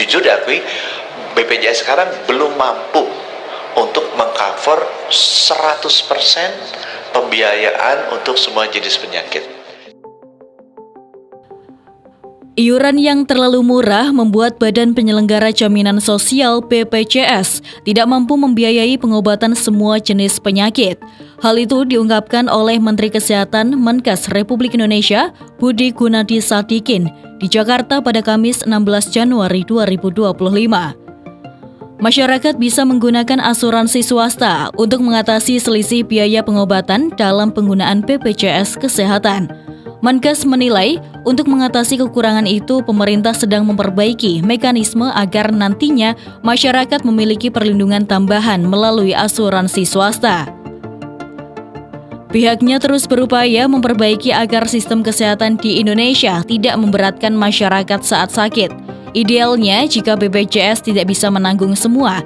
jujur diakui BPJS sekarang belum mampu untuk mengcover 100% pembiayaan untuk semua jenis penyakit. Iuran yang terlalu murah membuat Badan Penyelenggara Jaminan Sosial BPJS tidak mampu membiayai pengobatan semua jenis penyakit. Hal itu diungkapkan oleh Menteri Kesehatan Menkes Republik Indonesia Budi Gunadi Sadikin di Jakarta pada Kamis 16 Januari 2025. Masyarakat bisa menggunakan asuransi swasta untuk mengatasi selisih biaya pengobatan dalam penggunaan BPJS Kesehatan. Menkes menilai, untuk mengatasi kekurangan itu, pemerintah sedang memperbaiki mekanisme agar nantinya masyarakat memiliki perlindungan tambahan melalui asuransi swasta. Pihaknya terus berupaya memperbaiki agar sistem kesehatan di Indonesia tidak memberatkan masyarakat saat sakit. Idealnya, jika BPJS tidak bisa menanggung semua,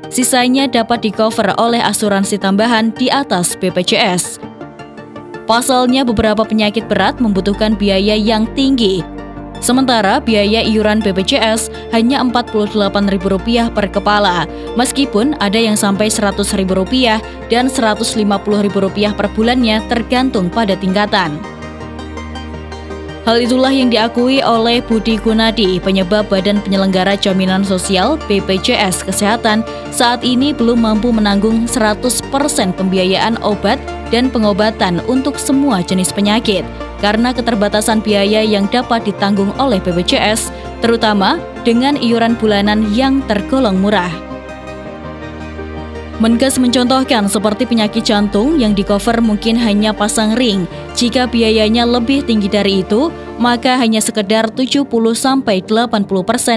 sisanya dapat di-cover oleh asuransi tambahan di atas BPJS. Pasalnya, beberapa penyakit berat membutuhkan biaya yang tinggi. Sementara biaya iuran BPJS hanya Rp48.000 per kepala, meskipun ada yang sampai Rp100.000 dan Rp150.000 per bulannya tergantung pada tingkatan. Hal itulah yang diakui oleh Budi Gunadi, penyebab Badan Penyelenggara Jaminan Sosial BPJS Kesehatan saat ini belum mampu menanggung 100% pembiayaan obat dan pengobatan untuk semua jenis penyakit karena keterbatasan biaya yang dapat ditanggung oleh BPJS, terutama dengan iuran bulanan yang tergolong murah. Menkes mencontohkan seperti penyakit jantung yang di-cover mungkin hanya pasang ring. Jika biayanya lebih tinggi dari itu, maka hanya sekedar 70-80%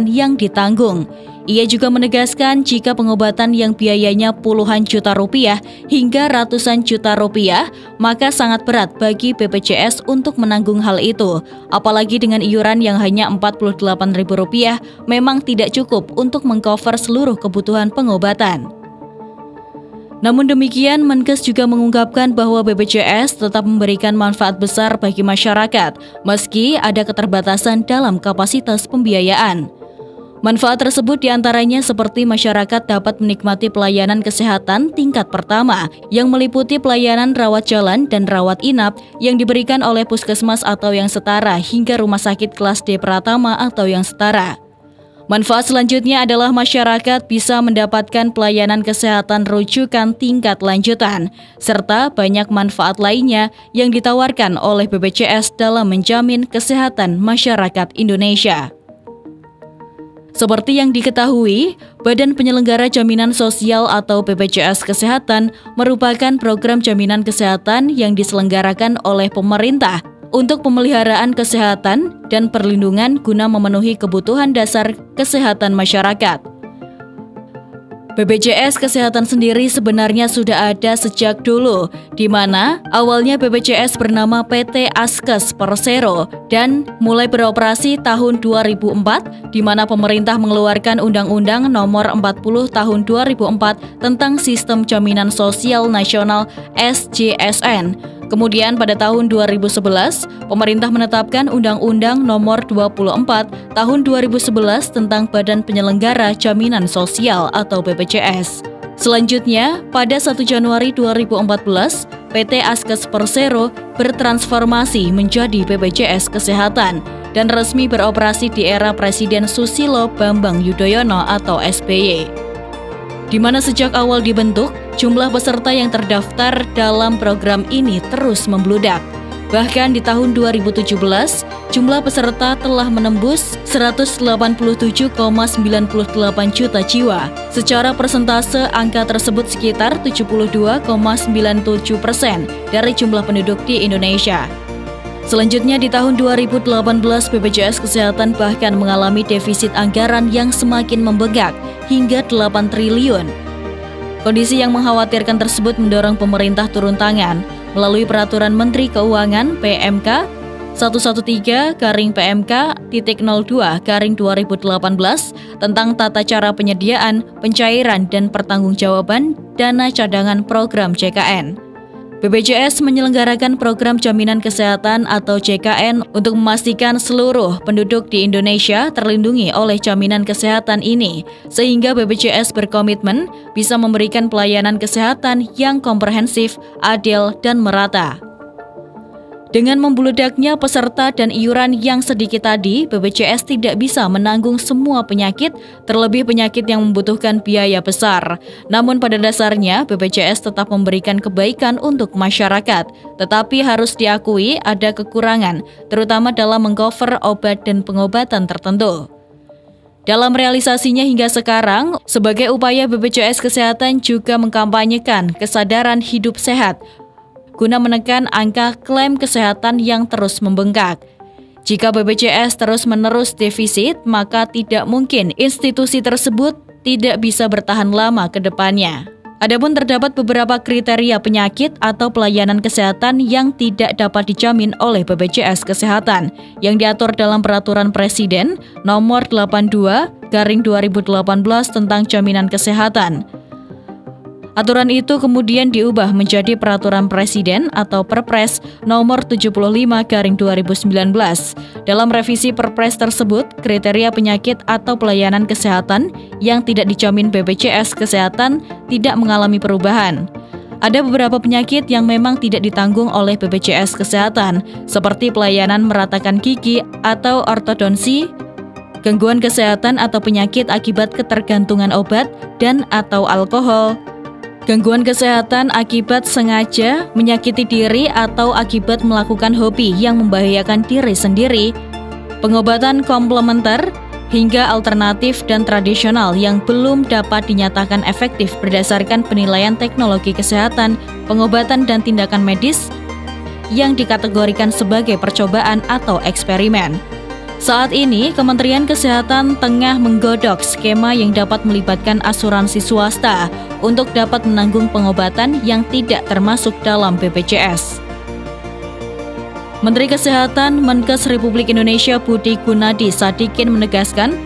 yang ditanggung. Ia juga menegaskan jika pengobatan yang biayanya puluhan juta rupiah hingga ratusan juta rupiah, maka sangat berat bagi BPJS untuk menanggung hal itu. Apalagi dengan iuran yang hanya Rp48.000 memang tidak cukup untuk mengcover seluruh kebutuhan pengobatan. Namun demikian, Menkes juga mengungkapkan bahwa BPJS tetap memberikan manfaat besar bagi masyarakat, meski ada keterbatasan dalam kapasitas pembiayaan. Manfaat tersebut diantaranya seperti masyarakat dapat menikmati pelayanan kesehatan tingkat pertama, yang meliputi pelayanan rawat jalan dan rawat inap yang diberikan oleh puskesmas atau yang setara hingga rumah sakit kelas D Pratama atau yang setara. Manfaat selanjutnya adalah masyarakat bisa mendapatkan pelayanan kesehatan rujukan tingkat lanjutan, serta banyak manfaat lainnya yang ditawarkan oleh BPJS dalam menjamin kesehatan masyarakat Indonesia. Seperti yang diketahui, Badan Penyelenggara Jaminan Sosial atau BPJS Kesehatan merupakan program jaminan kesehatan yang diselenggarakan oleh pemerintah untuk pemeliharaan kesehatan dan perlindungan guna memenuhi kebutuhan dasar kesehatan masyarakat. BPJS Kesehatan sendiri sebenarnya sudah ada sejak dulu, di mana awalnya BPJS bernama PT Askes Persero dan mulai beroperasi tahun 2004, di mana pemerintah mengeluarkan Undang-Undang Nomor 40 Tahun 2004 tentang Sistem Jaminan Sosial Nasional SJSN. Kemudian pada tahun 2011, pemerintah menetapkan Undang-Undang Nomor 24 Tahun 2011 tentang Badan Penyelenggara Jaminan Sosial atau BPJS. Selanjutnya, pada 1 Januari 2014, PT Askes Persero bertransformasi menjadi BPJS Kesehatan dan resmi beroperasi di era Presiden Susilo Bambang Yudhoyono atau SBY. Di mana sejak awal dibentuk, jumlah peserta yang terdaftar dalam program ini terus membludak. Bahkan di tahun 2017, jumlah peserta telah menembus 187,98 juta jiwa. Secara persentase, angka tersebut sekitar 72,97% dari jumlah penduduk di Indonesia. Selanjutnya di tahun 2018, BPJS Kesehatan bahkan mengalami defisit anggaran yang semakin membengkak hingga 8 triliun. Kondisi yang mengkhawatirkan tersebut mendorong pemerintah turun tangan melalui Peraturan Menteri Keuangan PMK 113-PMK.02-2018 tentang tata cara penyediaan, pencairan, dan pertanggungjawaban dana cadangan program JKN. BPJS menyelenggarakan program jaminan kesehatan atau JKN untuk memastikan seluruh penduduk di Indonesia terlindungi oleh jaminan kesehatan ini, sehingga BPJS berkomitmen bisa memberikan pelayanan kesehatan yang komprehensif, adil, dan merata. Dengan membeludaknya peserta dan iuran yang sedikit tadi, BPJS tidak bisa menanggung semua penyakit, terlebih penyakit yang membutuhkan biaya besar. Namun pada dasarnya, BPJS tetap memberikan kebaikan untuk masyarakat, tetapi harus diakui ada kekurangan, terutama dalam mengcover obat dan pengobatan tertentu. Dalam realisasinya hingga sekarang, sebagai upaya BPJS Kesehatan juga mengkampanyekan kesadaran hidup sehat, guna menekan angka klaim kesehatan yang terus membengkak. Jika BPJS terus-menerus defisit, maka tidak mungkin institusi tersebut tidak bisa bertahan lama ke depannya. Adapun terdapat beberapa kriteria penyakit atau pelayanan kesehatan yang tidak dapat dijamin oleh BPJS Kesehatan yang diatur dalam Peraturan Presiden Nomor 82/2018 tentang Jaminan Kesehatan. Aturan itu kemudian diubah menjadi Peraturan Presiden atau Perpres Nomor 75/2019. Dalam revisi Perpres tersebut, kriteria penyakit atau pelayanan kesehatan yang tidak dijamin BPJS Kesehatan tidak mengalami perubahan. Ada beberapa penyakit yang memang tidak ditanggung oleh BPJS Kesehatan, seperti pelayanan meratakan gigi atau ortodonsi, gangguan kesehatan atau penyakit akibat ketergantungan obat dan atau alkohol, gangguan kesehatan akibat sengaja menyakiti diri atau akibat melakukan hobi yang membahayakan diri sendiri, pengobatan komplementer, hingga alternatif dan tradisional yang belum dapat dinyatakan efektif berdasarkan penilaian teknologi kesehatan, pengobatan dan tindakan medis yang dikategorikan sebagai percobaan atau eksperimen. Saat ini, Kementerian Kesehatan tengah menggodok skema yang dapat melibatkan asuransi swasta untuk dapat menanggung pengobatan yang tidak termasuk dalam BPJS. Menteri Kesehatan Menkes Republik Indonesia Budi Gunadi Sadikin menegaskan,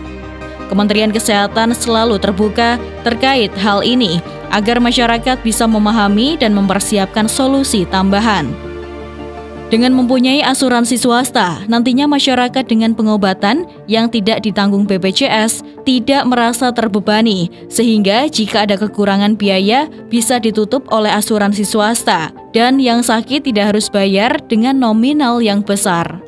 Kementerian Kesehatan selalu terbuka terkait hal ini agar masyarakat bisa memahami dan mempersiapkan solusi tambahan. Dengan mempunyai asuransi swasta, nantinya masyarakat dengan pengobatan yang tidak ditanggung BPJS tidak merasa terbebani, sehingga jika ada kekurangan biaya bisa ditutup oleh asuransi swasta, dan yang sakit tidak harus bayar dengan nominal yang besar.